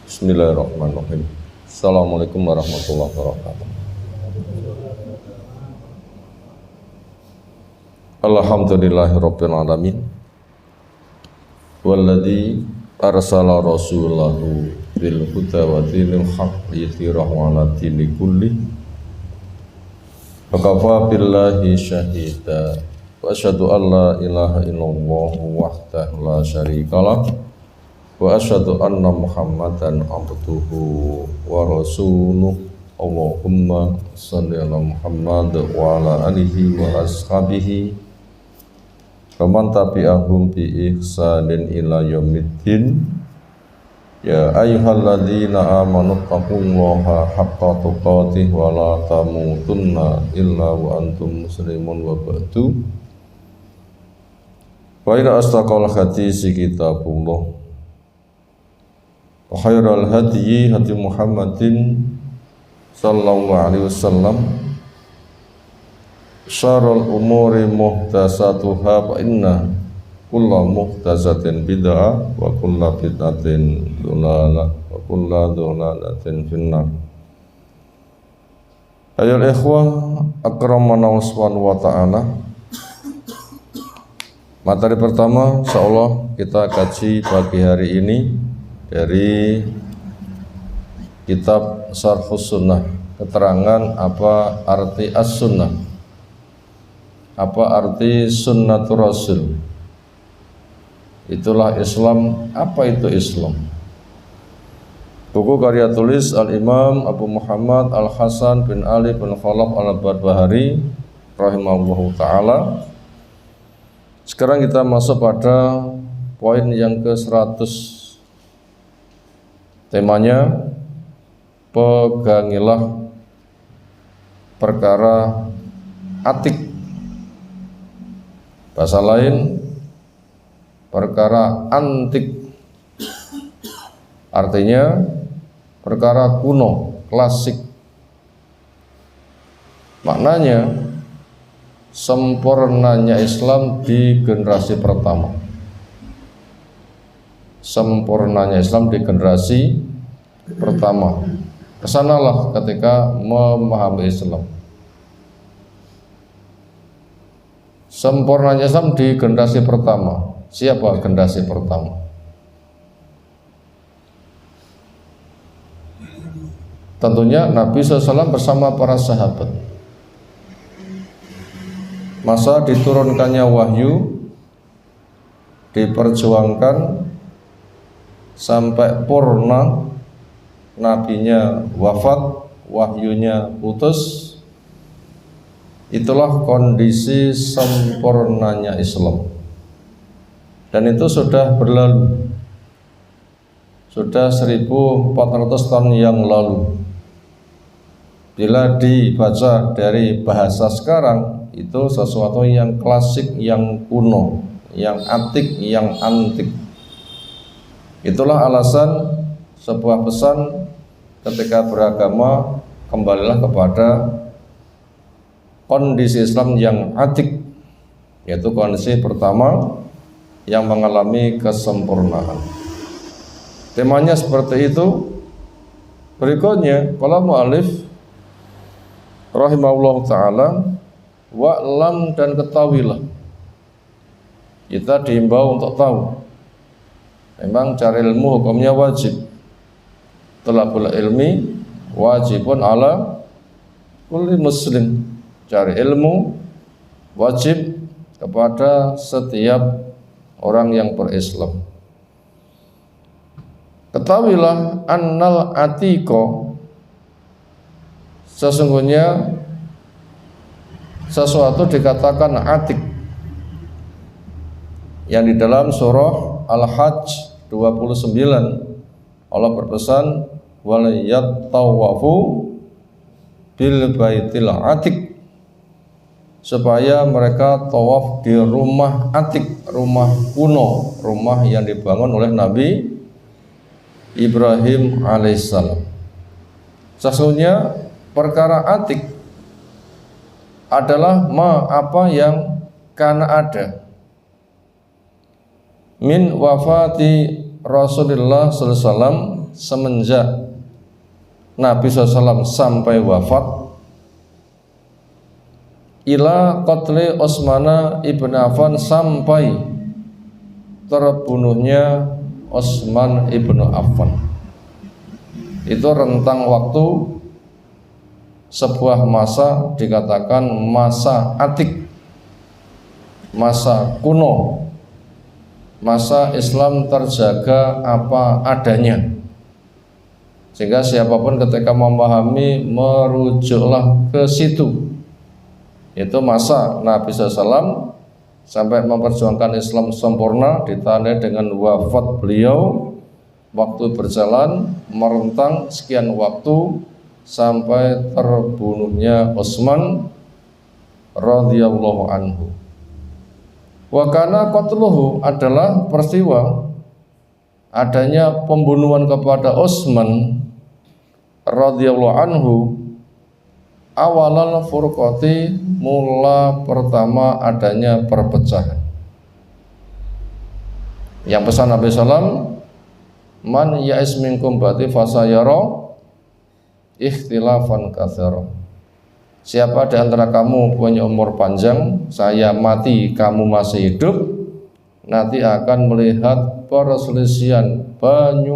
Bismillahirrahmanirrahim. Assalamualaikum warahmatullahi wabarakatuh. Alhamdulillahirabbil alamin. Walladzi arsala rasulahu bil huda wa dinil haqq liyudhhirahu 'ala dini kulli. Wa kafa billahi syahida. Wa asyhadu an la ilaha illallah wahdahu la syarikalah. Wa asyhadu anna Muhammadan abduhu wa rasuluh. Allahumma shalli ala Muhammad wa ala alihi wa ashabihi wa man tabi'ahum bi ihsanin ila yaumiddin. Ya ayyuhalladzina amanu taqullaha haqqa tuqatih wa la tamutunna illa wa antum muslimun wa ba'du. Wa ila astaqal hadisi kitabullah wa khairal hadyi hadi Muhammadin sallallahu alaihi wasallam. Syarrul umuri muhdatsatuha wa inna kulla muhdatsatin bid'ah wa kulla bid'atin dhalalah wa kulla dhalalatin finnar. Ayol ikhwah akramana wa ta'ala. Materi pertama insyaallah kita kaji pagi hari ini dari kitab Syarhus Sunnah, keterangan apa arti as-sunnah, apa arti sunnatur rasul. Itulah Islam. Apa itu Islam? Buku karya tulis Al-Imam Abu Muhammad Al-Hasan bin Ali bin Khalaf Al-Barbahari rahimahullahu ta'ala. Sekarang kita masuk pada poin yang ke-100. Temanya, pegangilah perkara atik. Bahasa lain, perkara antik. Artinya perkara kuno, klasik. Maknanya sempurnanya Islam di generasi pertama. Sempurnanya Islam di generasi pertama. Kesanalah ketika memahami Islam. Sempurnanya Islam di generasi pertama. Siapa generasi pertama? Tentunya Nabi SAW bersama para sahabat. Masa diturunkannya wahyu, diperjuangkan sampai purna, nabinya wafat, wahyunya putus. Itulah kondisi sempurnanya Islam. Dan itu sudah berlalu, sudah 1400 tahun yang lalu. Bila dibaca dari bahasa sekarang, itu sesuatu yang klasik, yang kuno, yang atik, yang antik. Itulah alasan sebuah pesan ketika beragama, kembalilah kepada kondisi Islam yang atik, yaitu kondisi pertama yang mengalami kesempurnaan. Temanya seperti itu. Berikutnya, qala mu'allif rahimahullah ta'ala, wa'lam, dan ketahuilah. Kita diimbau untuk tahu. Memang cari ilmu hukumnya wajib. Thalabul ilmi wajibun ala kulli muslim. Cari ilmu wajib kepada setiap orang yang berislam. Ketahuilah annal atiko, sesungguhnya sesuatu dikatakan atik yang di dalam surah Al-Hajj 29 Allah berpesan wal yattawafu bil baitil atik, supaya mereka tawaf di rumah atik, rumah kuno, rumah yang dibangun oleh Nabi Ibrahim alaihissalam. Sesungguhnya perkara atik adalah apa yang kana ada min wafati Rasulullah sallallahu alaihi wasallam, semenjak Nabi SAW sampai wafat, ila qatli Utsman ibn Affan, sampai terbunuhnya Utsman ibn Affan. Itu rentang waktu sebuah masa, dikatakan masa atik, masa kuno, masa Islam terjaga apa adanya, sehingga siapapun ketika memahami merujuklah ke situ. Itu masa Nabi SAW sampai memperjuangkan Islam sempurna, ditandai dengan wafat beliau. Waktu berjalan merentang sekian waktu sampai terbunuhnya Utsman radhiyallahu anhu. Wa kana qatluhu, adalah peristiwa adanya pembunuhan kepada Utsman radhiyallahu anhu, awalal furqati, mula pertama adanya perpecahan. Yang pesan Nabi SAW, man ya'is minkum ba'di fasayara ikhtilafan katsira. Siapa di antara kamu punya umur panjang, saya mati kamu masih hidup, nanti akan melihat perselisihan banyak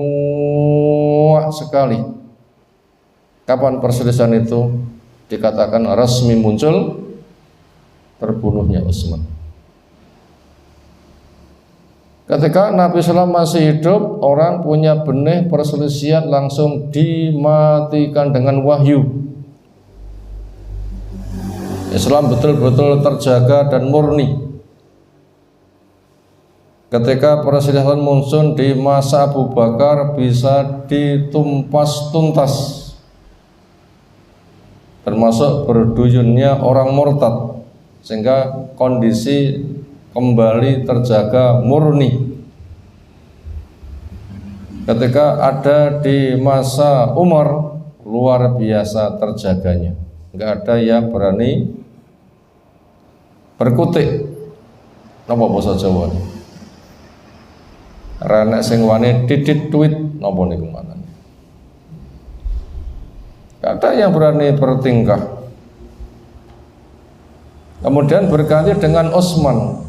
sekali. Kapan perselisihan itu dikatakan resmi muncul? Terbunuhnya Utsman. Ketika Nabi SAW masih hidup, orang punya benih perselisihan langsung dimatikan dengan wahyu. Islam betul-betul terjaga dan murni. Ketika perselisihan muncul di masa Abu Bakar, bisa ditumpas tuntas, termasuk berduyunnya orang murtad, sehingga kondisi kembali terjaga murni. Ketika ada di masa Umar, luar biasa terjaganya, nggak ada yang berani berkutik. Napa basa Jawa? Renek sing wani didit tweet napa niku manane. Nggak ada yang berani bertingkah. Kemudian berganti dengan Utsman.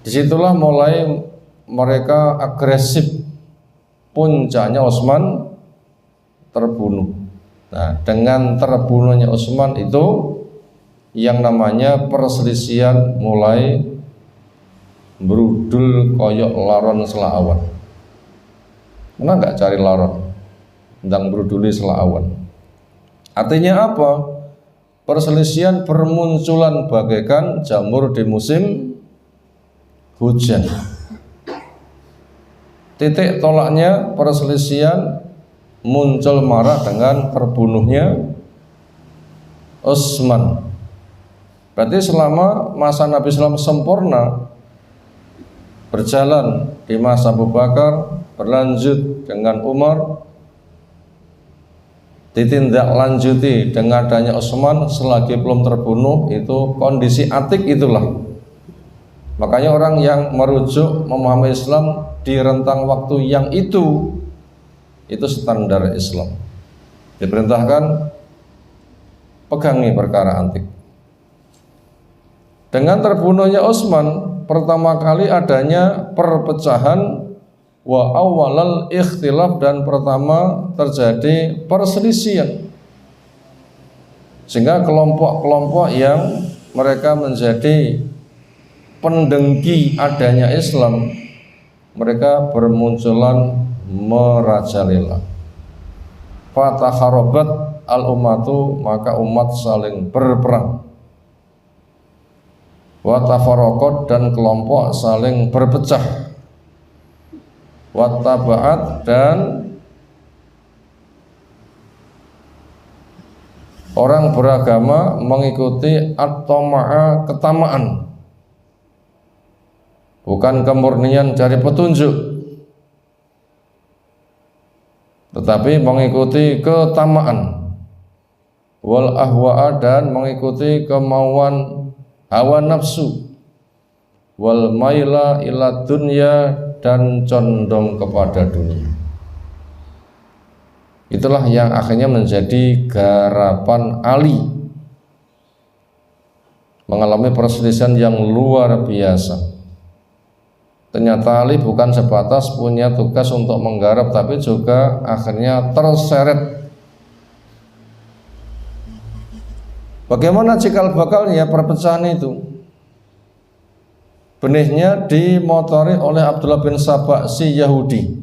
Disitulah mulai mereka agresif, puncaknya Utsman terbunuh. Nah, dengan terbunuhnya Utsman itu yang namanya perselisihan mulai berudul koyok laron selawan. Mana nggak cari laron, ndang beruduli selawan. Artinya apa? Perselisihan bermunculan bagaikan jamur di musim hujan. Titik tolaknya perselisihan muncul marah dengan terbunuhnya Utsman. Berarti selama masa Nabi SAW sempurna berjalan di masa Abu Bakar, berlanjut dengan Umar, ditindaklanjuti dengan adanya Utsman selagi belum terbunuh, itu kondisi atik itulah. Makanya orang yang merujuk memahami Islam di rentang waktu yang itu standar Islam. Diperintahkan pegangi perkara antik. Dengan terbunuhnya Utsman, pertama kali adanya perpecahan, wa awalal ikhtilaf, dan pertama terjadi perselisihan, sehingga kelompok-kelompok yang mereka menjadi pendengki adanya Islam, mereka bermunculan merajalela. Fatakharabat al-ummatu, maka umat saling berperang. Wa tafarraqat, dan kelompok saling berpecah. Wa taba'at, dan orang beragama mengikuti at-tama'a, ketamaan, bukan kemurnian dari petunjuk, tetapi mengikuti ketamaan. Wal ahwa'a, dan mengikuti kemauan hawa nafsu. Wal maila ila dunya, dan condong kepada dunia. Itulah yang akhirnya menjadi garapan Ali, mengalami perselisihan yang luar biasa. Ternyata Ali bukan sebatas punya tugas untuk menggarap, tapi juga akhirnya terseret. Bagaimana cikal bakalnya perpecahan itu? Benihnya dimotori oleh Abdullah bin Sabah si Yahudi.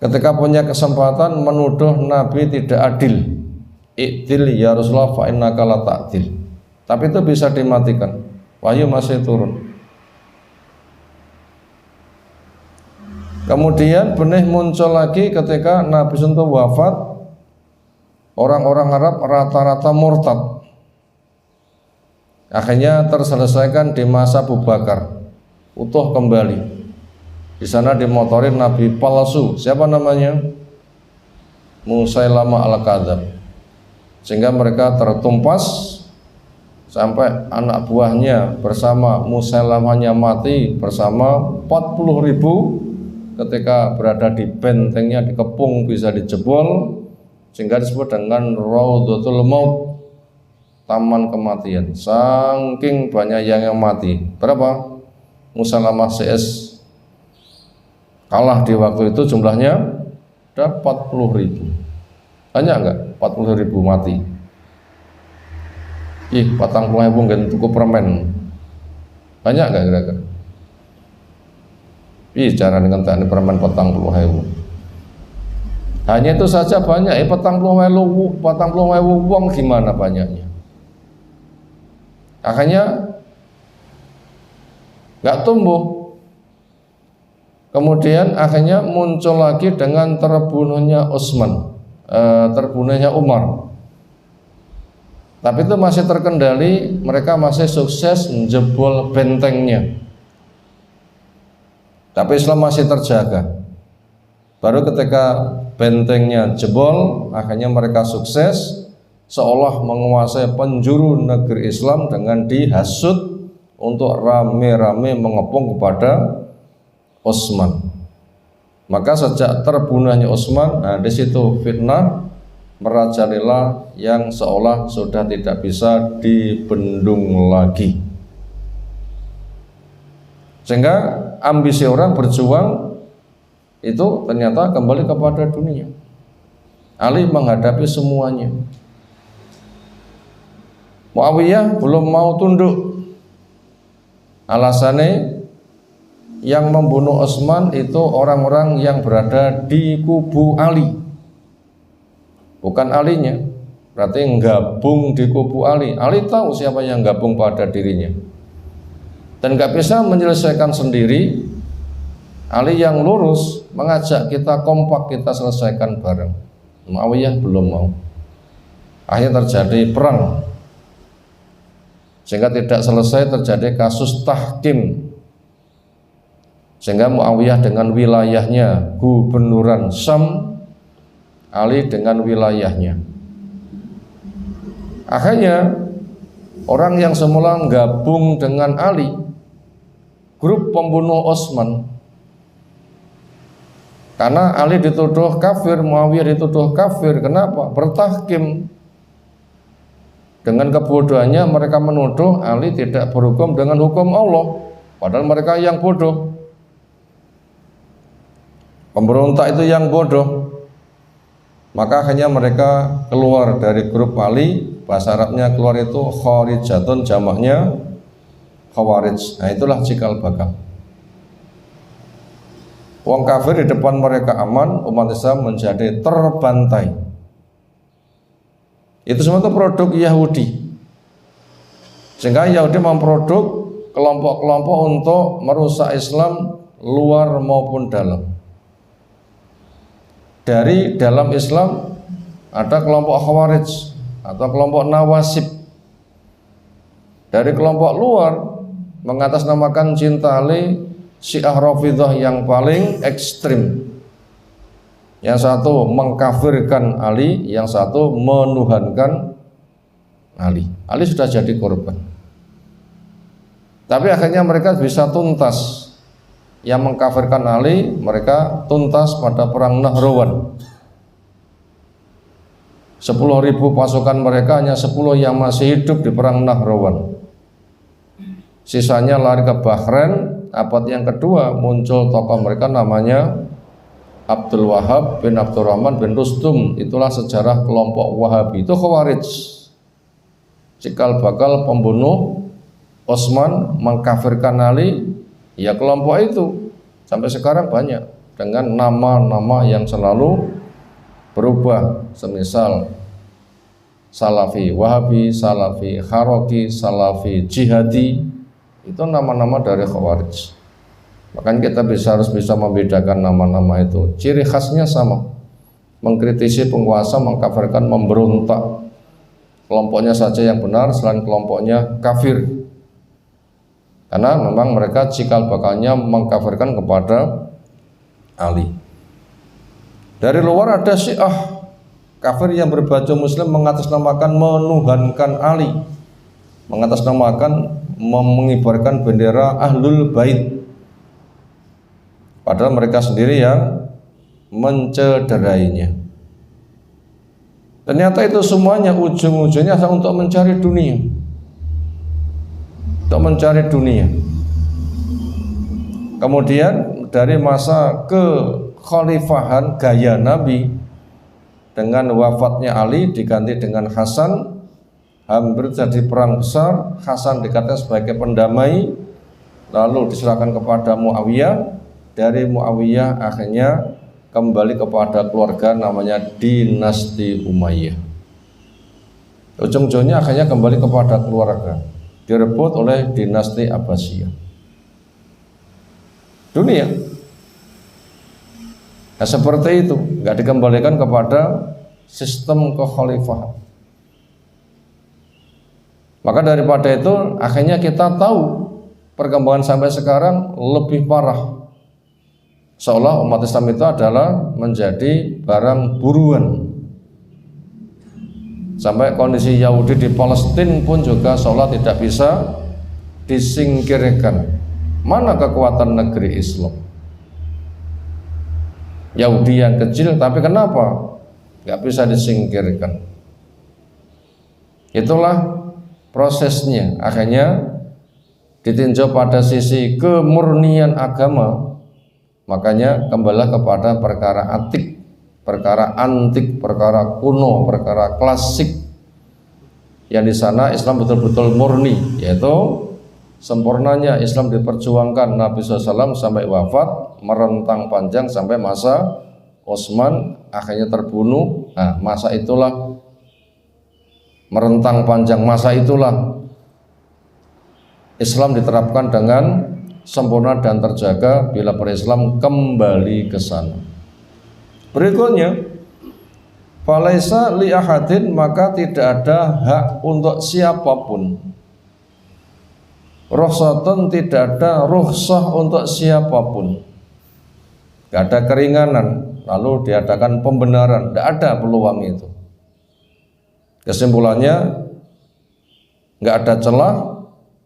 Ketika punya kesempatan menuduh Nabi tidak adil, "I'dil ya Rasulullah fa innaka la ta'dil." Tapi itu bisa dimatikan. Wahyu masih turun. Kemudian benih muncul lagi ketika Nabi sentuh wafat. Orang-orang Arab rata-rata murtad. Akhirnya terselesaikan di masa Abu Bakar, utuh kembali. Di sana dimotorin Nabi palsu. Siapa namanya? Musailamah al-Kadzab. Sehingga mereka tertumpas sampai anak buahnya bersama Musailamahnya mati bersama 40.000 ketika berada di bentengnya dikepung bisa dijebol, sehingga disebut dengan Raudhatul Maut, taman kematian. Saking banyak yang mati. Berapa? Musailamah CS kalah di waktu itu jumlahnya ada 40.000. Banyak enggak? 40.000 mati. 40.000 ngen tuku permen. Banyak enggak kira-kira? Cara dengan teknik permen 40.000. Hanya itu saja banyak. 40.000 wong gimana banyaknya? Akhirnya enggak tumbuh. Kemudian akhirnya muncul lagi dengan terbunuhnya terbunuhnya Umar. Tapi itu masih terkendali, mereka masih sukses menjebol bentengnya. Tapi Islam masih terjaga. Baru ketika bentengnya jebol, akhirnya mereka sukses seolah menguasai penjuru negeri Islam dengan dihasut untuk rame-rame mengepung kepada Utsman. Maka sejak terbunuhnya Utsman, di situ fitnah merajalela yang seolah sudah tidak bisa dibendung lagi. Sehingga ambisi orang berjuang itu ternyata kembali kepada dunia. Ali menghadapi semuanya. Muawiyah belum mau tunduk. Alasannya yang membunuh Utsman itu orang-orang yang berada di kubu Ali, bukan alinya. Berarti gabung di kubu Ali. Ali tahu siapa yang gabung pada dirinya dan gak bisa menyelesaikan sendiri. Ali yang lurus mengajak kita kompak, kita selesaikan bareng. Muawiyah belum mau. Akhirnya terjadi perang, sehingga tidak selesai, terjadi kasus tahkim. Sehingga Muawiyah dengan wilayahnya gubernuran Syam, Ali dengan wilayahnya. Akhirnya orang yang semula gabung dengan Ali, grup pembunuh Utsman, karena Ali dituduh kafir, Muawiyah dituduh kafir. Kenapa? Bertahkim. Dengan kebodohannya mereka menuduh Ali tidak berhukum dengan hukum Allah, padahal mereka yang bodoh. Pemberontak itu yang bodoh. Maka akhirnya mereka keluar dari grup Ali. Bahasa Arabnya keluar itu kharijatun, jamaknya khawarij. Nah, itulah cikal bakal. Wong kafir di depan mereka aman, umat Islam menjadi terbantai. Itu semua itu produk Yahudi. Sehingga Yahudi memproduk kelompok-kelompok untuk merusak Islam luar maupun dalam. Dari dalam Islam ada kelompok Khawarij atau kelompok Nawasib. Dari kelompok luar mengatasnamakan cinta Ali, Syiah Rafidhah yang paling ekstrim. Yang satu mengkafirkan Ali, yang satu menuhankan Ali. Ali sudah jadi korban. Tapi akhirnya mereka bisa tuntas yang mengkafirkan Ali, mereka tuntas pada perang Nahrawan. 10.000 pasukan mereka, hanya 10 yang masih hidup di perang Nahrawan. Sisanya lari ke Bahrain. Abad yang kedua muncul tokoh mereka namanya Abdul Wahab bin Abdurrahman bin Rustum. Itulah sejarah kelompok Wahabi. Itu Khawarij, cikal bakal pembunuh Utsman, mengkafirkan Ali. Ya kelompok itu sampai sekarang banyak dengan nama-nama yang selalu berubah, semisal Salafi Wahabi, Salafi Kharoki, Salafi Jihadi. Itu nama-nama dari Khawarij. Makanya kita harus bisa membedakan nama-nama itu. Ciri khasnya sama, mengkritisi penguasa, mengkafirkan, memberontak. Kelompoknya saja yang benar, selain kelompoknya kafir. Karena memang mereka cikal bakalnya mengkafirkan kepada Ali. Dari luar ada Syiah kafir yang berbaju muslim, mengatasnamakan menuhankan Ali, mengatasnamakan mengibarkan bendera Ahlul Bait, padahal mereka sendiri yang mencederainya. Ternyata itu semuanya ujung-ujungnya untuk mencari dunia. Untuk mencari dunia. Kemudian dari masa kekhalifahan gaya Nabi, dengan wafatnya Ali diganti dengan Hasan, hampir terjadi perang besar. Hasan dikatakan sebagai pendamai, lalu diserahkan kepada Muawiyah. Dari Muawiyah akhirnya kembali kepada keluarga namanya dinasti Umayyah. Ujung-ujungnya akhirnya kembali kepada keluarga, direbut oleh dinasti Abbasiyah. Dunia. Nah, seperti itu, nggak dikembalikan kepada sistem kekhalifahan. Maka daripada itu akhirnya kita tahu perkembangan sampai sekarang lebih parah. Seolah umat Islam itu adalah menjadi barang buruan. Sampai kondisi Yahudi di Palestina pun juga seolah tidak bisa disingkirkan. Mana kekuatan negeri Islam? Yahudi yang kecil, tapi kenapa nggak bisa disingkirkan? Itulah prosesnya. Akhirnya ditinjau pada sisi kemurnian agama. Makanya kembalilah kepada perkara antik, perkara kuno, perkara klasik. Yang di sana Islam betul-betul murni, yaitu sempurnanya Islam diperjuangkan Nabi SAW sampai wafat, merentang panjang sampai masa Utsman akhirnya terbunuh. Nah, masa itulah merentang panjang, masa itulah Islam diterapkan dengan sempurna dan terjaga bila berislam kembali ke sana. Berikutnya, falaisa li ahadin, maka tidak ada hak untuk siapapun. Rukhsatun, tidak ada rukhsah untuk siapapun. Tidak ada keringanan lalu diadakan pembenaran, tidak ada peluang itu. Kesimpulannya, nggak ada celah,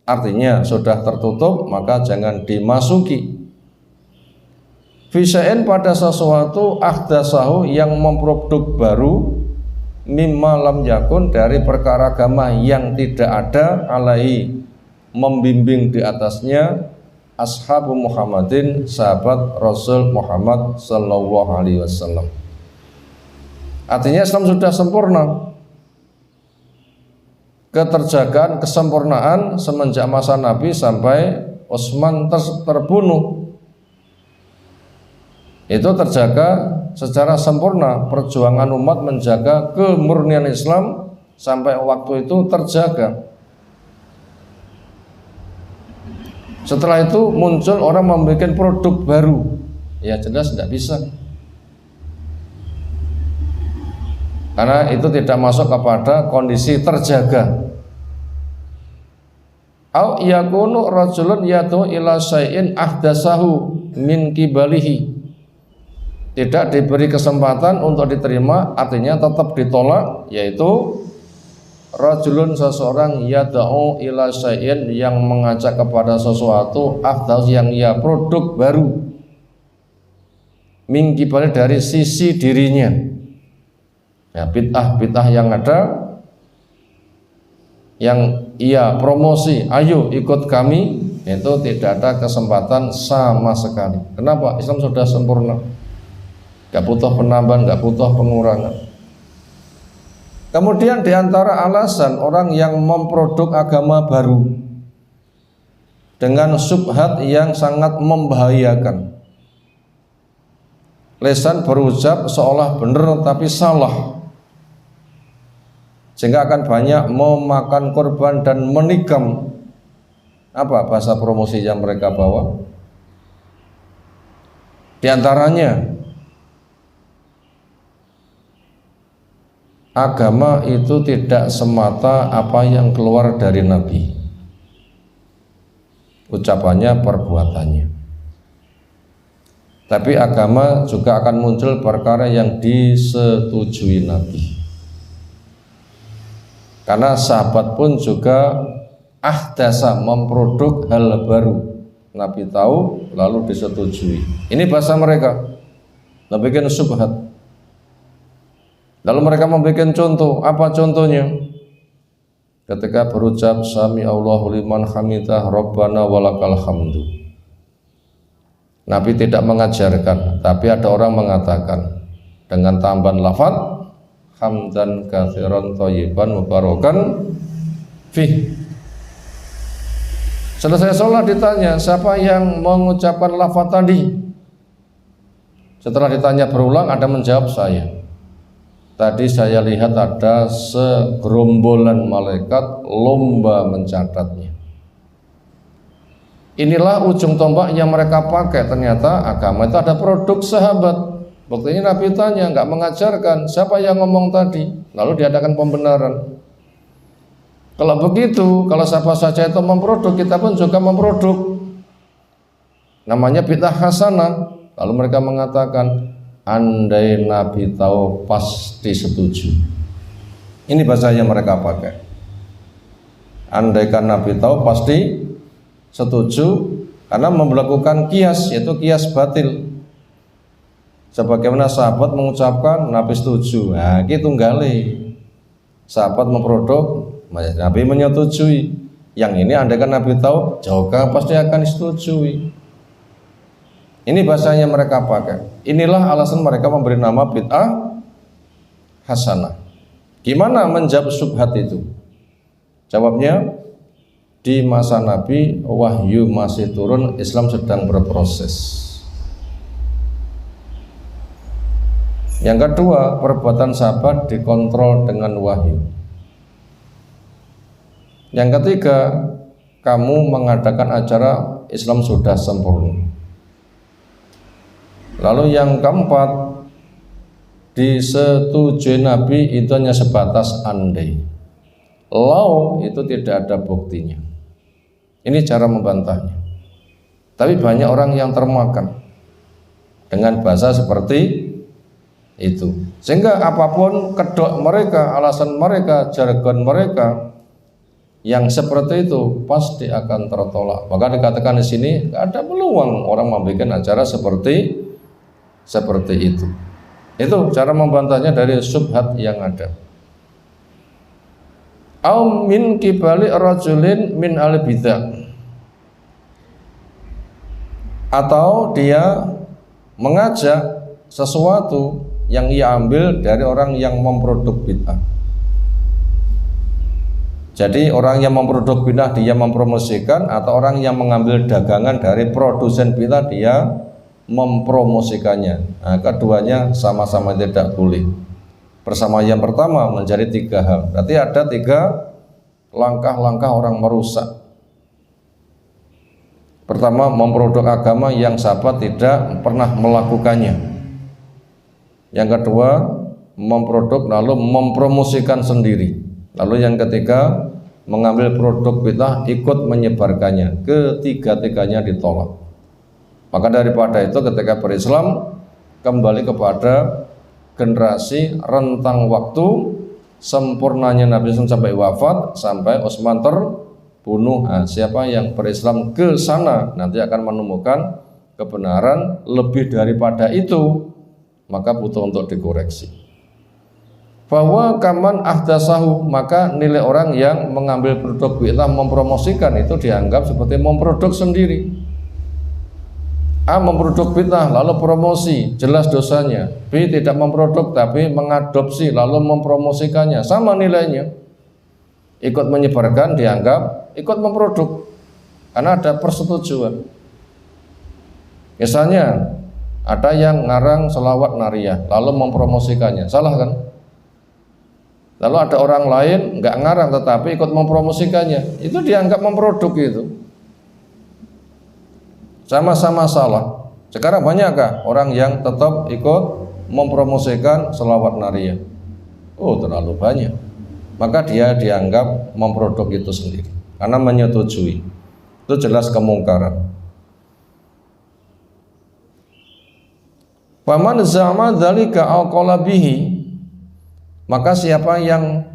artinya sudah tertutup, maka jangan dimasuki. Fisain, pada sesuatu ahdasahu, yang memproduk baru, mimma lam yakun, dari perkara agama yang tidak ada, alaihi, membimbing di atasnya, ashabu Muhammadin, sahabat Rasul Muhammad sallallahu alaihi wasallam. Artinya Islam sudah sempurna. Keterjagaan, kesempurnaan semenjak masa Nabi sampai Utsman terbunuh, itu terjaga secara sempurna. Perjuangan umat menjaga kemurnian Islam sampai waktu itu terjaga. Setelah itu muncul orang membuat produk baru, ya jelas tidak bisa, karena itu tidak masuk kepada kondisi terjaga. Au yakunu rajulun yatu ila syai'in ahdasahu min kibalihi, tidak diberi kesempatan untuk diterima, artinya tetap ditolak, yaitu rajulun seseorang yad'u ila syai'in yang mengajak kepada sesuatu afdal yang ia produk baru min qibali dari sisi dirinya. Ya, bid'ah yang ada yang ia promosi, ayo ikut kami, itu tidak ada kesempatan sama sekali. Kenapa? Islam sudah sempurna, gak butuh penambahan, gak butuh pengurangan. Kemudian diantara alasan orang yang memproduk agama baru dengan syubhat yang sangat membahayakan, lisan berucap seolah benar tapi salah, sehingga akan banyak memakan korban dan menikam. Apa bahasa promosi yang mereka bawa? Di antaranya, agama itu tidak semata apa yang keluar dari Nabi, ucapannya, perbuatannya. Tapi agama juga akan muncul perkara yang disetujui Nabi. Karena sahabat pun juga ahdasa, memproduk hal baru. Nabi tahu lalu disetujui. Ini bahasa mereka, membuat syubhat. Lalu mereka membuat contoh. Apa contohnya? Ketika berucap sami Allahu liman hamidah rabbana walakal hamdu, Nabi tidak mengajarkan, tapi ada orang mengatakan dengan tambahan lafaz hamdan katsiran thayyiban mubarakan fih. Selesai sholat ditanya, siapa yang mengucapkan lafaz tadi? Setelah ditanya berulang, ada menjawab, saya. Tadi saya lihat ada segerombolan malaikat lomba mencatatnya. Inilah ujung tombak yang mereka pakai. Ternyata agama itu ada produk sahabat. Buktinya Nabi tanya, nggak mengajarkan, siapa yang ngomong tadi? Lalu diadakan pembenaran. Kalau begitu, kalau siapa saja itu memproduk, kita pun juga memproduk. Namanya bid'ah hasanah. Lalu mereka mengatakan, andai Nabi tahu pasti setuju. Ini bahasa yang mereka pakai. Andaikan Nabi tahu pasti setuju, karena melakukan kias, yaitu kias batil. Sebagaimana sahabat mengucapkan Nabi setuju, nah itu tunggali. Sahabat memproduk, Nabi menyetujui. Yang ini andaikan Nabi tahu, jauhkah pasti akan disetujui. Ini bahasanya mereka pakai. Inilah alasan mereka memberi nama bid'ah hasanah. Gimana menjawab syubhat itu? Jawabnya, di masa Nabi wahyu masih turun, Islam sedang berproses. Yang kedua, perbuatan sahabat dikontrol dengan wahyu. Yang ketiga, kamu mengadakan acara Islam sudah sempurna. Lalu yang keempat, disetujui Nabi itu hanya sebatas andai. Lau itu tidak ada buktinya. Ini cara membantahnya. Tapi banyak orang yang termakan dengan bahasa seperti itu, sehingga apapun kedok mereka, alasan mereka, jargon mereka yang seperti itu pasti akan tertolak. Maka dikatakan di sini ada peluang orang membuat acara seperti itu. Itu cara membantahnya dari syubhat yang ada. Au min kibali rajulin min al-bidah, atau dia mengajak sesuatu yang ia ambil dari orang yang memproduk bid'ah. Jadi orang yang memproduk bid'ah dia mempromosikan, atau orang yang mengambil dagangan dari produsen bid'ah dia mempromosikannya. Nah, keduanya sama-sama tidak boleh. Bersama yang pertama menjadi tiga hal. Berarti ada tiga langkah-langkah orang merusak. Pertama, memproduk agama yang sahabat tidak pernah melakukannya. Yang kedua, memproduk lalu mempromosikan sendiri. Lalu yang ketiga, mengambil produk bid'ah ikut menyebarkannya. Ketiga-tiganya ditolak. Maka daripada itu ketika berislam kembali kepada generasi rentang waktu sempurnanya Nabi SAW sampai wafat, sampai Utsman terbunuh. Nah, siapa yang berislam ke sana nanti akan menemukan kebenaran lebih daripada itu, maka butuh untuk dikoreksi. Bahwa kaman ahdasahu, maka nilai orang yang mengambil produk bid'ah mempromosikan itu dianggap seperti memproduk sendiri. A memproduk bid'ah lalu promosi, jelas dosanya. B tidak memproduk tapi mengadopsi lalu mempromosikannya, sama nilainya. Ikut menyebarkan dianggap ikut memproduk karena ada persetujuan. Misalnya ada yang ngarang selawat nariyah lalu mempromosikannya, salah kan? Lalu ada orang lain nggak ngarang tetapi ikut mempromosikannya, itu dianggap memproduk itu. Sama-sama salah. Sekarang banyakkah orang yang tetap ikut mempromosikan selawat nariyah? Oh, terlalu banyak. Maka dia dianggap memproduk itu sendiri karena menyetujui. Itu jelas kemungkaran. Faman zama dzalika au qala bihi, maka siapa yang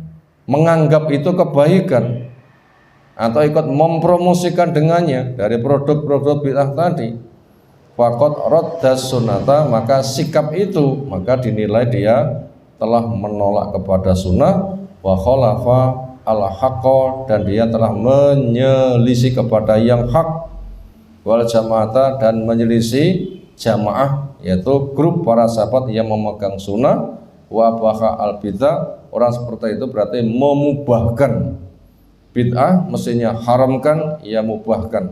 menganggap itu kebaikan atau ikut mempromosikan dengannya dari produk-produk bid'ah tadi, faqad radda sunnata, maka sikap itu maka dinilai dia telah menolak kepada sunnah, wa khalafa al haqqa, dan dia telah menyelisih kepada yang hak, wal jamaata, dan menyelisih jamaah, yaitu grup para sahabat yang memegang sunnah, wa baha al bid'ah. Orang seperti itu berarti memubahkan bid'ah, mestinya haramkan, ia mubahkan.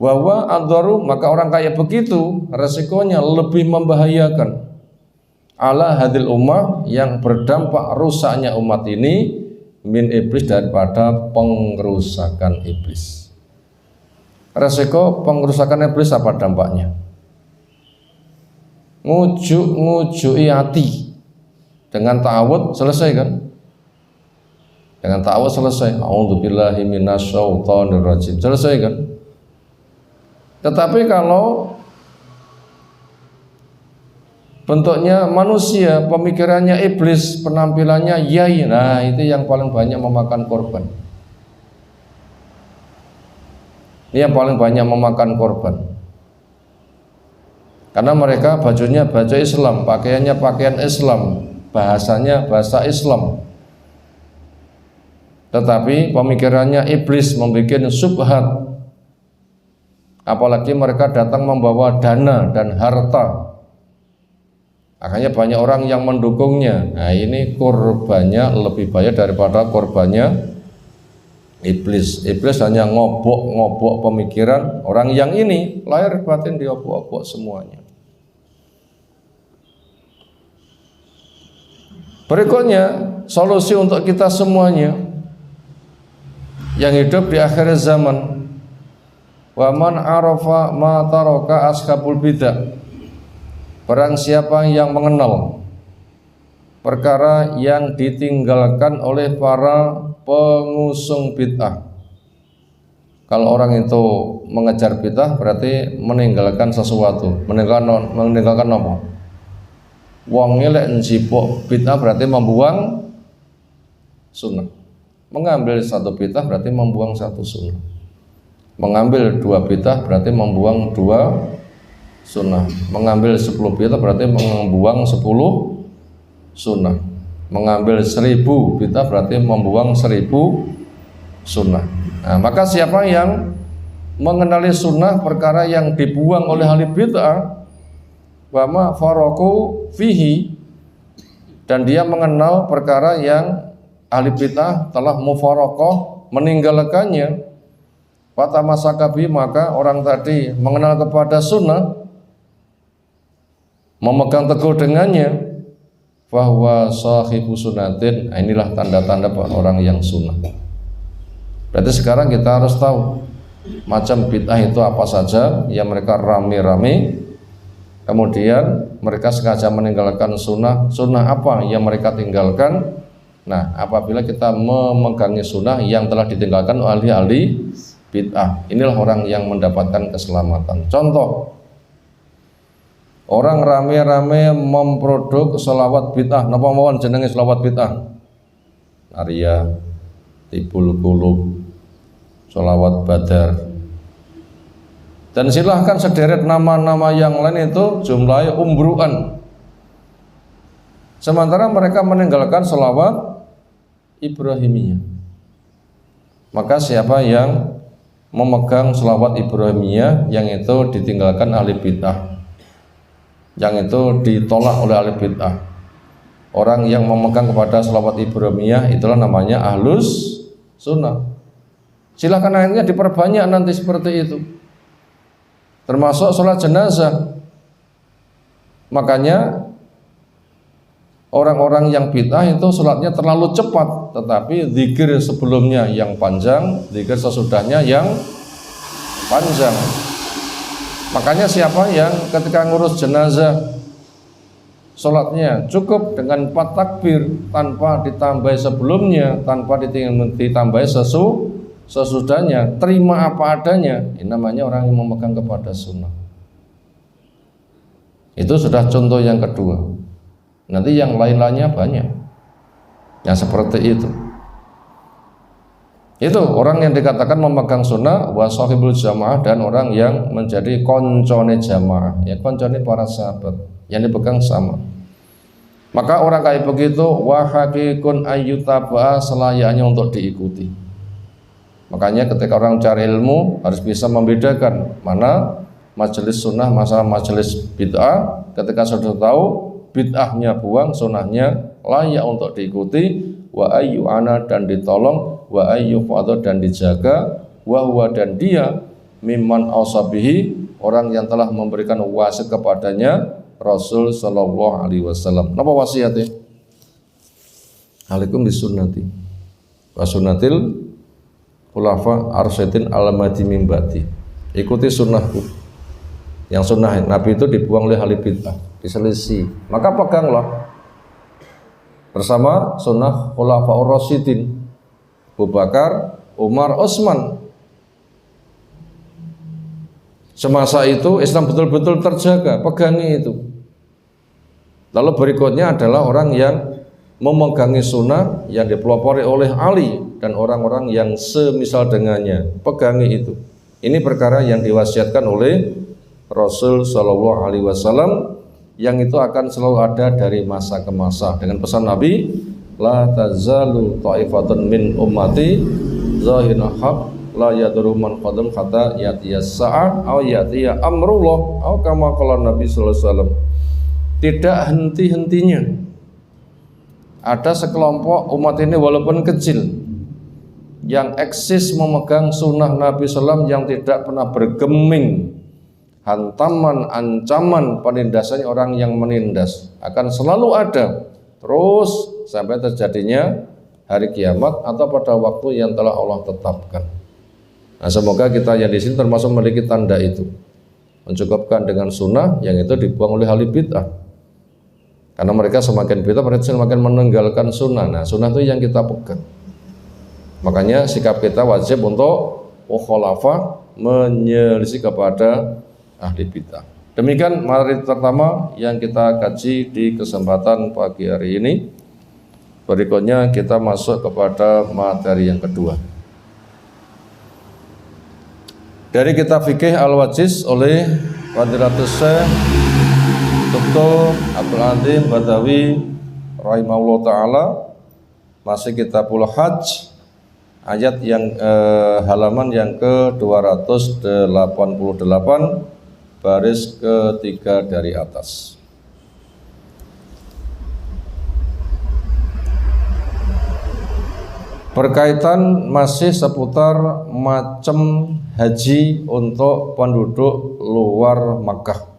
Wa adharu, maka orang kayak begitu resikonya lebih membahayakan ala hadil ummah, yang berdampak rusaknya umat ini, min iblis, daripada pengrusakan iblis. Resiko pengrusakan iblis apa dampaknya? Ngujui hati dengan ta'awud, selesai kan? Dengan ta'awud selesai. A'udzubillahi minasyaitonir rajim, selesai kan? Tetapi kalau bentuknya manusia, pemikirannya iblis, penampilannya yai, nah itu yang paling banyak memakan korban. Ini yang paling banyak memakan korban. Karena mereka bajunya baju Islam, pakaiannya pakaian Islam, bahasanya bahasa Islam. Tetapi pemikirannya iblis, membuat subhat. Apalagi mereka datang membawa dana dan harta. Akhirnya banyak orang yang mendukungnya. Nah, ini korbannya lebih banyak daripada korbannya iblis. Iblis hanya ngobok-ngobok pemikiran orang yang ini, lahir batin diobok-obok semuanya. Berikutnya, solusi untuk kita semuanya yang hidup di akhir zaman. Wa man arafa ma taraka ashabul bidah, barang siapa yang mengenal perkara yang ditinggalkan oleh para pengusung bid'ah. Kalau orang itu mengejar bid'ah berarti meninggalkan sesuatu. Meninggalkan apa? Wong lek njipuk bid'ah berarti membuang sunnah. Mengambil satu bid'ah berarti membuang satu sunnah. Mengambil dua bid'ah berarti membuang dua sunnah. Mengambil 10 bid'ah berarti membuang 10 sunnah. Mengambil 1000 bid'ah berarti membuang 1000 sunnah. Nah, maka siapa yang mengenali sunnah perkara yang dibuang oleh ahli bid'ah, wa ma faraku fihi, dan dia mengenal perkara yang ahli bid'ah telah mufaraqah, meninggalkannya, fatamasakabi, maka orang tadi mengenal kepada sunnah, memegang teguh dengannya, bahwa sahibu sunnatin. Inilah tanda-tanda orang yang sunnah. Berarti sekarang kita harus tahu macam bid'ah itu apa saja yang mereka rame-rame, kemudian mereka sengaja meninggalkan sunnah. Sunnah apa yang mereka tinggalkan? Nah, apabila kita memegangi sunnah yang telah ditinggalkan oleh ahli bid'ah, inilah orang yang mendapatkan keselamatan. Contoh, orang rame-rame memproduk selawat bid'ah. Napa mawon jenenge selawat bid'ah? Arya, Tibul Qulub, Sholawat Badar. Dan silahkan sederet nama-nama yang lain itu jumlahnya umbruan. Sementara mereka meninggalkan sholawat Ibrahimiyah. Maka siapa yang memegang sholawat Ibrahimiyah yang itu ditinggalkan ahli bid'ah, yang itu ditolak oleh ahli bid'ah. Orang yang memegang kepada sholawat Ibrahimiyah itulah namanya ahlus sunnah. Silahkan akhirnya diperbanyak nanti seperti itu, termasuk sholat jenazah. Makanya orang-orang yang bid'ah itu sholatnya terlalu cepat, tetapi zikir sebelumnya yang panjang, zikir sesudahnya yang panjang. Makanya siapa yang ketika ngurus jenazah sholatnya cukup dengan 4 takbir tanpa ditambah sebelumnya, tanpa ditambah sesudahnya, terima apa adanya, ini namanya orang yang memegang kepada sunnah. Itu sudah contoh yang kedua. Nanti yang lain-lainnya banyak yang seperti itu. Itu orang yang dikatakan memegang sunnah wa sahibul jamaah, dan orang yang menjadi koncone jamaah, ya koncone para sahabat yang dipegang sama. Maka orang kayak begitu wa haqiqun ayyutaba, selayaknya untuk diikuti. Makanya ketika orang cari ilmu harus bisa membedakan mana majelis sunnah, masa majelis bid'ah. Ketika sudah tahu bid'ahnya buang, sunnahnya layak untuk diikuti. Wa ayyu ana, dan ditolong. Wa ayyu fadha, dan dijaga. Wa huwa, dan dia mimman ausabihi, orang yang telah memberikan wasiat kepadanya Rasul sallallahu alaihi wasallam. Napa wasiatnya? Alaikum bisunnati wa sunnatil khulafa arsyidin al-mahdi min ba'di. Ikuti sunnahku. Yang sunnah Nabi itu dibuang oleh ahli bid'ah, diselisih. Maka peganglah bersama sunnah khulafaur rasyidin, Abu Bakar, Umar, Utsman. Semasa itu Islam betul-betul terjaga, pegangi itu. Lalu berikutnya adalah orang yang memegangi sunnah yang dipelopori oleh Ali dan orang-orang yang semisal dengannya, pegangi itu. Ini perkara yang diwasiatkan oleh Rasul Shallallahu Alaihi Wasallam, yang itu akan selalu ada dari masa ke masa, dengan pesan Nabi, la tazalu ta'ifatun min ummati zahirul haq la yadurru man qadam hatta yatiyas sa'ah aw yatiya amrullah aw kama qala Nabi sallallahu alaihi wasallam. Tidak henti-hentinya ada sekelompok umat ini walaupun kecil yang eksis memegang sunnah Nabi sallam, yang tidak pernah bergeming hantaman, ancaman, penindasannya orang yang menindas, akan selalu ada terus sampai terjadinya hari kiamat atau pada waktu yang telah Allah tetapkan. Nah, semoga kita yang di sini termasuk memiliki tanda itu, mencukupkan dengan sunnah yang itu dibuang oleh ahli bid'ah, karena mereka semakin bid'ah mereka semakin meninggalkan sunnah. Nah, sunnah itu yang kita pegang. Makanya sikap kita wajib untuk mukhalafah, menyelisih kepada ahli bid'ah. Demikian materi pertama yang kita kaji di kesempatan pagi hari ini. Berikutnya kita masuk kepada materi yang kedua. Dari kitab Fikih Al-Wajiz oleh Fadilatul Syekh Dr. Abdul Azim Badawi rahimahullah ta'ala, masih Kitabul Hajj, ayat yang halaman yang ke-288, baris ketiga dari atas. Berkaitan masih seputar macam haji untuk penduduk luar Makkah.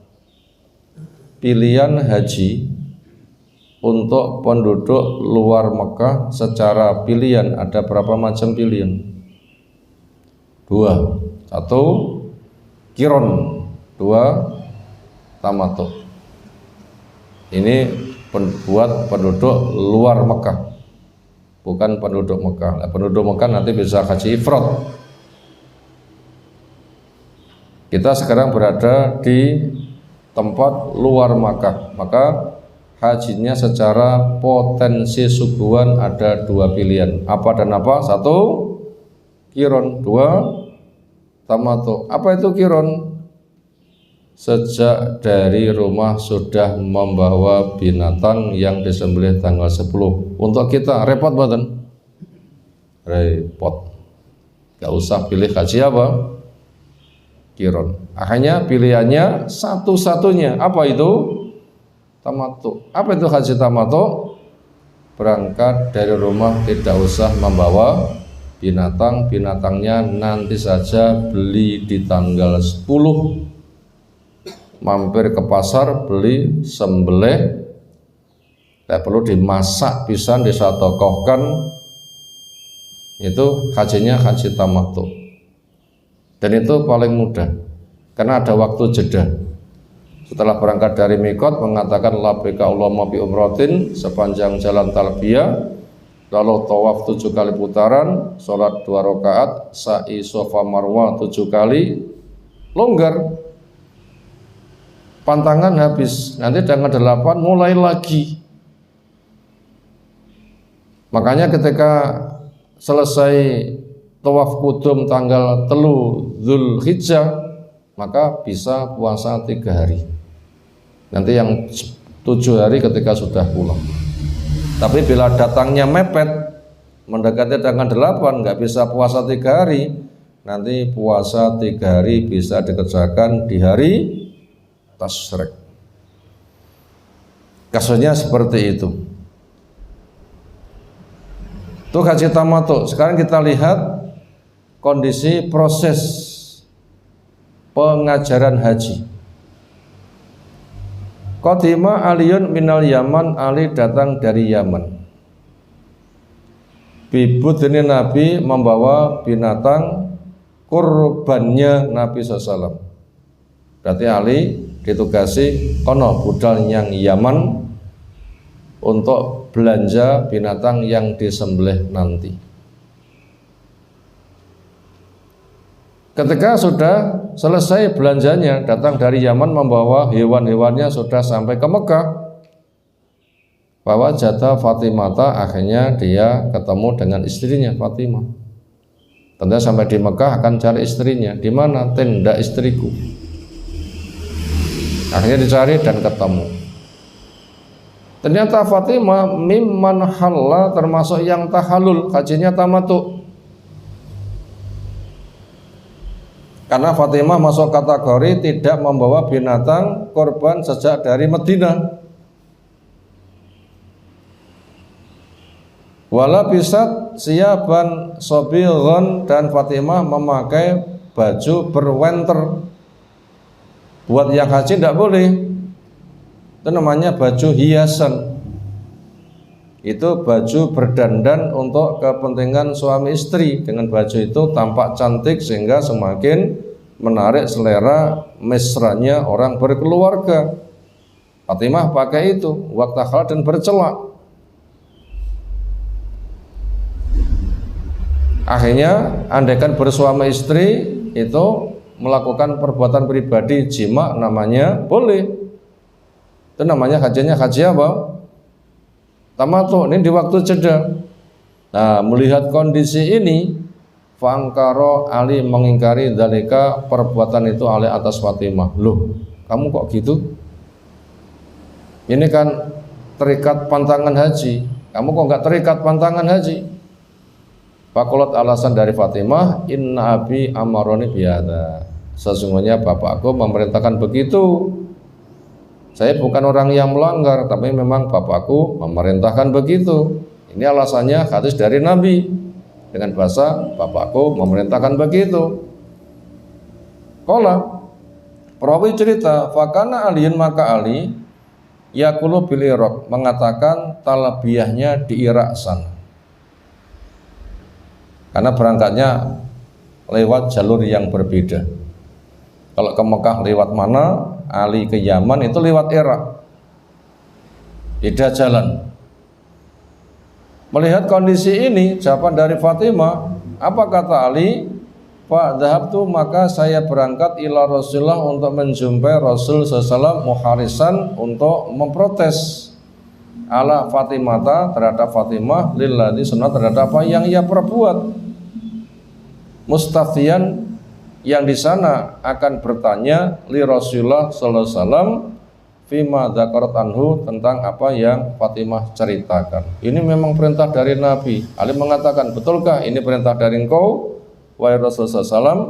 Pilihan haji untuk penduduk luar Makkah secara pilihan ada berapa macam pilihan? 2. 1 Qiron, 2 Tamattu. Ini buat penduduk luar Mekah, bukan penduduk Mekah. Nah, penduduk Mekah nanti bisa haji ifrad. Kita sekarang berada di tempat luar Mekah, maka hajinya secara potensi subuhan ada dua pilihan. Apa dan apa? Satu, kiron. Dua, tamato. Apa itu kiron? Sejak dari rumah sudah membawa binatang yang disembelih tanggal 10. Untuk kita repot badan? Repot. Gak usah pilih haji apa? Kiron. Akhirnya pilihannya satu-satunya. Apa itu? Tamattu. Apa itu haji tamattu? Berangkat dari rumah tidak usah membawa binatang. Binatangnya nanti saja beli di tanggal 10. Mampir ke pasar beli sembelih, tidak perlu dimasak pisan, disotokohkan. Itu hajinya haji tamattu. Dan itu paling mudah karena ada waktu jeda. Setelah berangkat dari mikot mengatakan labbaika Allahumma bi umratin sepanjang jalan talbiyah, lalu tawaf 7 kali putaran, sholat 2 rakaat, sa'i Safa Marwah 7 kali, longgar. Pantangan habis, nanti tanggal 8 mulai lagi. Makanya ketika selesai tawaf kudum tanggal 3 Dzulhijjah, maka bisa puasa 3 hari. Nanti yang 7 hari ketika sudah pulang. Tapi bila datangnya mepet, mendekati tanggal 8 nggak bisa puasa 3 hari, nanti puasa 3 hari bisa dikerjakan di hari tasyrik. Kasusnya seperti itu. Itu haji tamattu. Sekarang kita lihat kondisi proses pengajaran haji. Qadima Aliyun minal Yaman, Ali datang dari Yaman. Bibut ini Nabi membawa binatang kurbannya Nabi SAW. Berarti Ali ditugasi kono budal yang Yaman untuk belanja binatang yang disembelih nanti. Ketika sudah selesai belanjanya, datang dari Yaman membawa hewan-hewannya sudah sampai ke Mekah. Bahwa jatah Fatimata, akhirnya dia ketemu dengan istrinya Fatimah. Tentu sampai di Mekah akan cari istrinya. Di mana? Tenda istriku. Akhirnya dicari dan ketemu. Ternyata Fatimah mimman halla, termasuk yang tahalul, hajinya tamattu. Karena Fatimah masuk kategori tidak membawa binatang korban sejak dari Madinah. Wala bisat siaban sobighon, dan Fatimah memakai baju berwenter. Buat yang haji tidak boleh. Itu namanya baju hiasan. Itu baju berdandan untuk kepentingan suami istri. Dengan baju itu tampak cantik sehingga semakin menarik selera mesranya orang berkeluarga. Fatimah pakai itu waktu halal dan bercelak. Akhirnya andaikan bersuami istri itu melakukan perbuatan pribadi jima, namanya boleh. Itu namanya hajinya haji apa? Tamattu. Ini di waktu jeda. Nah, melihat kondisi ini, fangkaro Ali mengingkari dalika, perbuatan itu Ali atas Fatimah. Loh, kamu kok gitu? Ini kan terikat pantangan haji. Kamu kok nggak terikat pantangan haji? Fakulat, alasan dari Fatimah, inna abi amaroni bihadza. Sesungguhnya bapakku memerintahkan begitu. Saya bukan orang yang melanggar, tapi memang bapakku memerintahkan begitu. Ini alasannya hadis dari Nabi. Dengan bahasa bapakku memerintahkan begitu. Qala, perawi cerita, fakana Aliun, maka Ali yaqulu bil Iraq, mengatakan talbiyahnya di Irak sana. Karena berangkatnya lewat jalur yang berbeda. Kalau ke Mekah lewat mana, Ali ke Yaman itu lewat Irak. Beda jalan. Melihat kondisi ini, jawaban dari Fatimah, apa kata Ali? Fa dhahabtu, maka saya berangkat ila Rasulullah untuk menjumpai Rasul sallallahu muharisan, untuk memprotes. ala Fatimata terhadap Fatimah lilladzi sunat terhadap apa yang ia perbuat. Mustaftiyan yang di sana akan bertanya li Rasulullah sallallahu alaihi wasallam fima dzakarat anhu tentang apa yang Fatimah ceritakan. Ini memang perintah dari Nabi. Ali mengatakan, betulkah ini perintah dari engkau wahai Rasulullah sallallahu alaihi wasallam?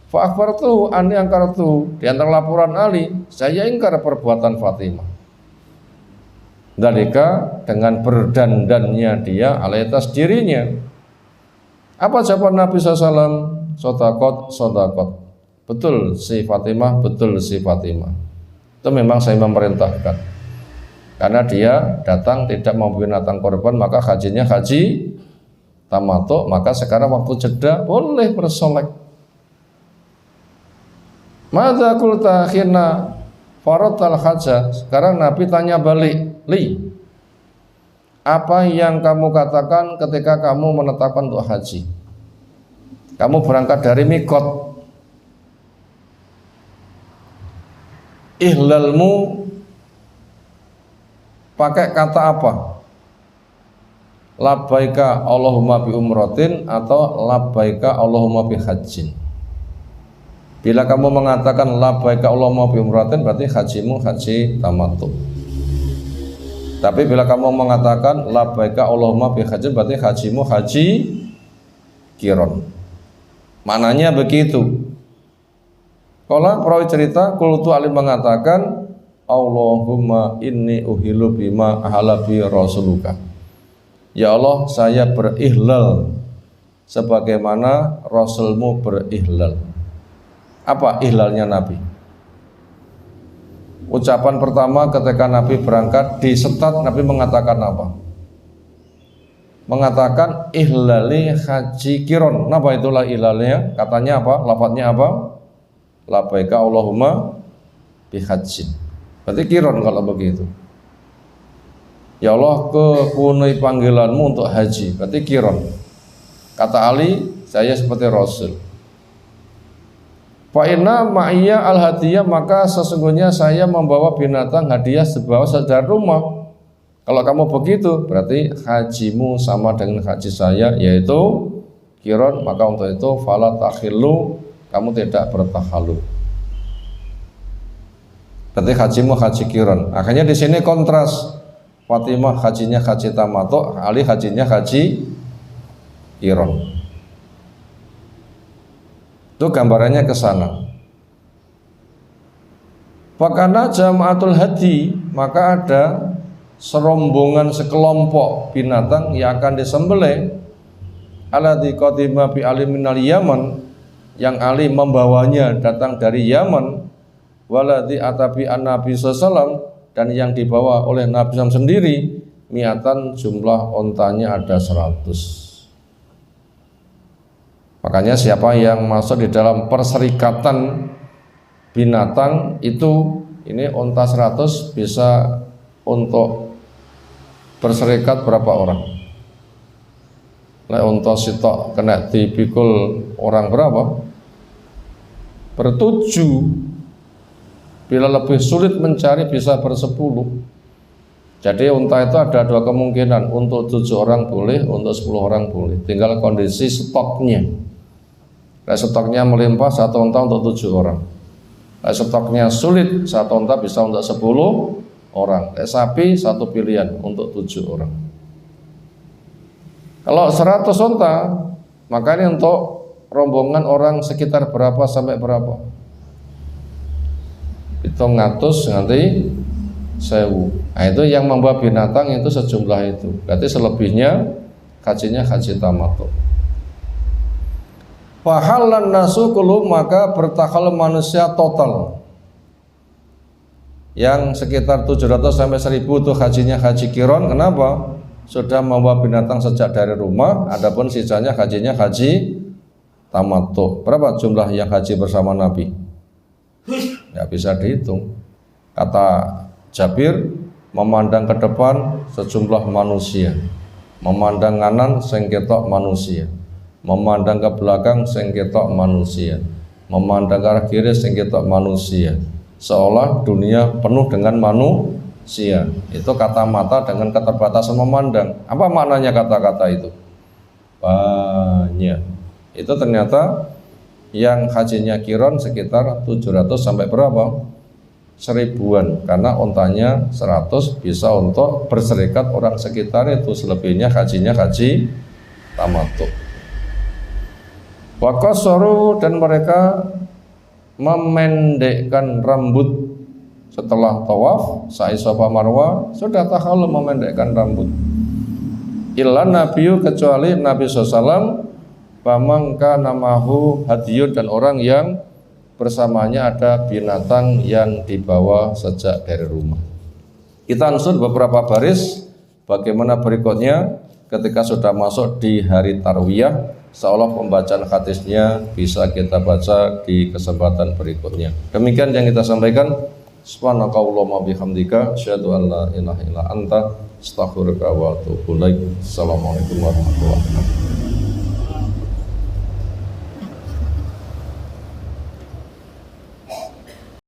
Fa akhbartu anni angkartu, di antara laporan Ali, saya ingkar perbuatan Fatimah. Dalika dengan berdandannya dia alaitas dirinya. Apa jawaban Nabi SAW? Sodakot. Betul si Fatimah, betul si Fatimah. Itu memang saya memerintahkan. Karena dia datang tidak mau binatang korban, maka hajinya haji tamattu, maka sekarang waktu jeda boleh bersolek. Madza qulta khina faradtal hajjah. Sekarang Nabi tanya balik, apa yang kamu katakan ketika kamu menetapkan untuk haji? Kamu berangkat dari mikot, ihlalmu pakai kata apa? Labbaika Allahumma bi umratin atau labbaika Allahumma bi hajjin. Bila kamu mengatakan labbaika Allahumma bi umratin, berarti hajimu haji tamattu. Tapi bila kamu mengatakan labbaika Allahumma bi hajjin, berarti hajimu haji qiron. Maknanya begitu. Kalau perawi cerita, qultu Ali mengatakan, Allahumma inni uhilu bima ahala bi rasuluka. Ya Allah, saya berihlal sebagaimana Rasulmu berihlal. Apa ihlalnya Nabi? Ucapan pertama ketika Nabi berangkat di setat, Nabi mengatakan apa? Mengatakan ihlali haji qiron. Kenapa itulah ihlalnya? Katanya apa? Lafadznya apa? Labbaika Allahumma bihajjin. Berarti qiron kalau begitu. Ya Allah, kepenuhi panggilanmu untuk haji. Berarti qiron. Kata Ali, saya seperti Rasul. Fa inna ma'iyya al-hadiyah, maka sesungguhnya saya membawa binatang hadiah sebawa dari rumah. Kalau kamu begitu, berarti hajimu sama dengan haji saya, yaitu qiron. Maka untuk itu fala takhillu, kamu tidak bertahalul. Berarti hajimu haji qiron. Akhirnya di sini kontras. Fatimah hajinya haji tamattu, Ali hajinya haji qiron. Itu gambarannya ke sana. Fakana jama'atul hadi, maka ada serombongan sekelompok binatang yang akan disembelih alladzi qadima bi Ali minal Yaman, yang Ali membawanya datang dari Yaman, waladzi atabi an-nabi sallallahu, dan yang dibawa oleh Nabi SAW sendiri miatan, jumlah ontanya ada 100. Makanya siapa yang masuk di dalam perserikatan binatang itu, ini onta 100 bisa untuk berserikat berapa orang? Lek onta sitok kena dipikul orang berapa? Bertujuh. Bila lebih sulit mencari bisa bersepuluh. Jadi unta itu ada dua kemungkinan, untuk 7 orang boleh, untuk 10 orang boleh. Tinggal kondisi stoknya. Lek stoknya melimpah, 1 unta untuk 7 orang. Lek stoknya sulit, 1 unta bisa untuk 10 orang. Lek sapi 1 pilihan untuk 7 orang. Kalau 100 unta, maka ini untuk rombongan orang sekitar berapa sampai berapa? Hitung ngatus nanti 1000. Nah, itu yang membawa binatang itu sejumlah itu. Berarti selebihnya hajinya haji tamattu. Fahalan nasu kullu, maka bertakhal manusia total. Yang sekitar 700 sampai 1000 itu hajinya haji qiron. Kenapa? Sudah membawa binatang sejak dari rumah. Adapun sisanya hajinya haji tamattu. Berapa jumlah yang haji bersama Nabi? Ya bisa dihitung. Kata Jabir, memandang ke depan sejumlah manusia, memandang kanan sing ketok manusia, memandang ke belakang sing ketok manusia, memandang ke arah kiri sing ketok manusia. Seolah dunia penuh dengan manusia. sia. Itu kata mata dengan keterbatasan memandang. Apa maknanya kata-kata itu? Banyak. Itu ternyata yang hajinya kiron sekitar 700 sampai berapa? 1000-an, karena ontanya 100 bisa untuk berserikat orang sekitar itu. Selebihnya hajinya haji tamattu. Wa qasaru, dan mereka memendekkan rambut setelah tawaf, sa'i Safa Marwa, sudah tahallul memendekkan rambut. Illa nabiyyu, kecuali Nabi SAW, pamangka namahu hadiyun, dan orang yang bersamanya ada binatang yang dibawa sejak dari rumah. Kita ansur beberapa baris bagaimana berikutnya ketika sudah masuk di hari tarwiyah, seolah pembacaan hadisnya bisa kita baca di kesempatan berikutnya. Demikian yang kita sampaikan. Subhanakallahumma bihamdika asyhadu an la ilaha illa anta astaghfiruka wa atubu ilaik. Assalamualaikum warahmatullahi wabarakatuh.